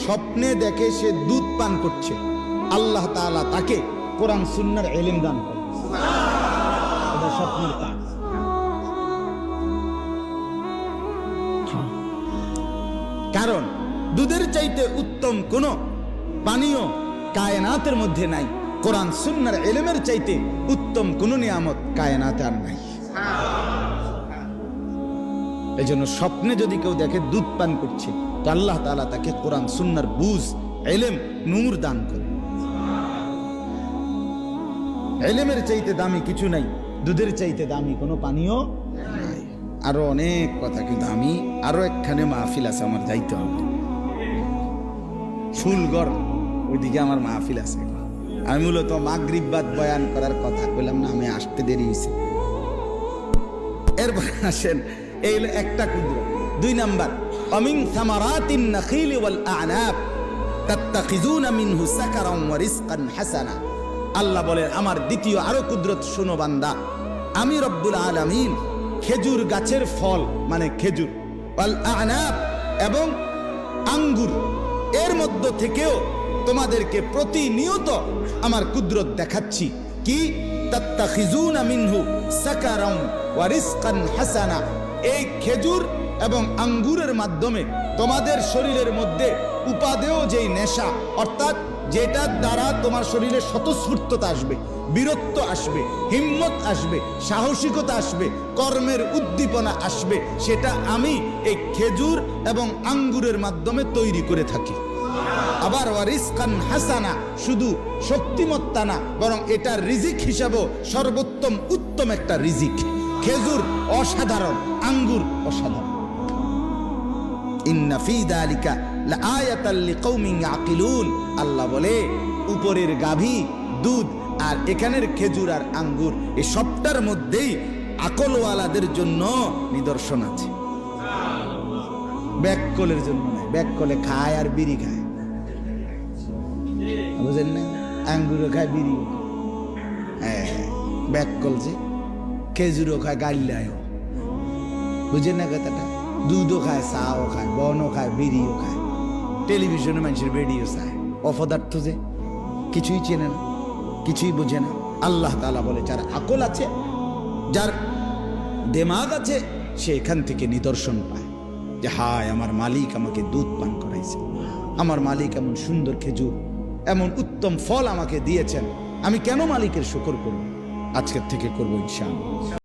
স্বপ্নে দেখে সে দুধ পান করছে, আল্লাহ তাআলা তাকে কোরআন সুন্নাহর ইলম দান করে। এটা স্বপ্নের কাজ। কারণ দুধের চাইতে উত্তম কোন পানীয় কায়নাতের মধ্যে নাই, কোরআন সুন্নাহর ইলমের চাইতে উত্তম কোন নিয়ামত কায়নাতে আর নাই। এজন্য স্বপ্নে যদি কেউ দেখে দুধ পান করছে, তো আল্লাহ তাআলা তাকে কোরআন সুন্নাহর বুঝ, ইলম, নূর দান করে। ইলমের চাইতে দামি কিছু নাই, দুধের চাইতে দামি কোনো পানীয় নাই। আরো অনেক কথা, কিন্তু আমি আরো একখানে মাহফিল আছে, আমার যাইতে হবে। ফুলগড় ওইদিকে আমার মাহফিল আছে। আমি মূলত মাগরিব বাদ বয়ান করার কথা কইলাম না, আমি আসতে দেরি হয়েছে। এরপর আসেন, এই একটা ক্ষুদ্র। 2 নাম্বার, অমিন সামারাতিন নাখিল ওয়াল আ'নাব তাত্তাখিজুনা মিনহু সাকারান ওয়া রিজকান হাসানা। আল্লাহ বলেন, আমার দ্বিতীয় আরো কুদরত শোনো বান্দা, আমি রব্বুল আলামিন খেজুর গাছের ফল মানে খেজুর, ওয়াল আ'নাব এবং আঙ্গুর, এর মধ্য থেকেও তোমাদেরকে প্রতিনিয়ত আমার কুদরত দেখাচ্ছি। কি? তাত্তাখিজুনা মিনহু সাকারান ওয়া রিজকান হাসানা। এই খেজুর এবং আঙ্গুরের মাধ্যমে তোমাদের শরীরের মধ্যে উপাদেয় যেই নেশা, অর্থাৎ যেটার দ্বারা তোমার শরীরে স্বতঃস্ফূর্ততা আসবে, বীরত্ব আসবে, হিম্মত আসবে, সাহসিকতা আসবে, কর্মের উদ্দীপনা আসবে, সেটা আমি এই খেজুর এবং আঙ্গুরের মাধ্যমে তৈরি করে থাকি। আবার ওয়ারিসকান হাসানা, শুধু শক্তিমত্তা না, বরং এটা রিজিক হিসাবেও সর্বোত্তম উত্তম একটা রিজিক। খেজুর অসাধারণ, আঙ্গুর অসাধারণ। ইন্না ফি যালিকা লাআয়াতাল লিকাউমিন ইয়াকিলুন। আল্লাহ বলে, উপরের গাভী, দুধ আর এখানের খেজুর আর আঙ্গুর, এই সবটার মধ্যেই আকলওয়ালাদের জন্য নিদর্শন আছে। ব্যাককলের জন্য নয়, ব্যাককলে খায় আর বিড়ি খায়, বুঝেন না? আঙ্গুরও খায়, বিড়িও খায়। ব্যাককল যে খেজুরও খায়, গাল্লায়ও, বুঝেন না কথাটা? দুধও খায়, চাও খায়, বনও খায়, বিড়িও খায়, টেলিভিশনে মানুষের ভিডিও চায়। অপদার্থ যে কিছুই চেনে না, কিছুই বোঝে না। আল্লাহ তাআলা বলে, যার আকল আছে, যার দিমাগ আছে, সে এখান থেকে নিদর্শন পায় যে হায়, আমার মালিক আমাকে দুধ পান করাইছে, আমার মালিক এমন সুন্দর খেজুর, এমন উত্তম ফল আমাকে দিয়েছেন, আমি কেন মালিকের শুকর করব? আজকের থেকে করবো ইনশাআল্লাহ।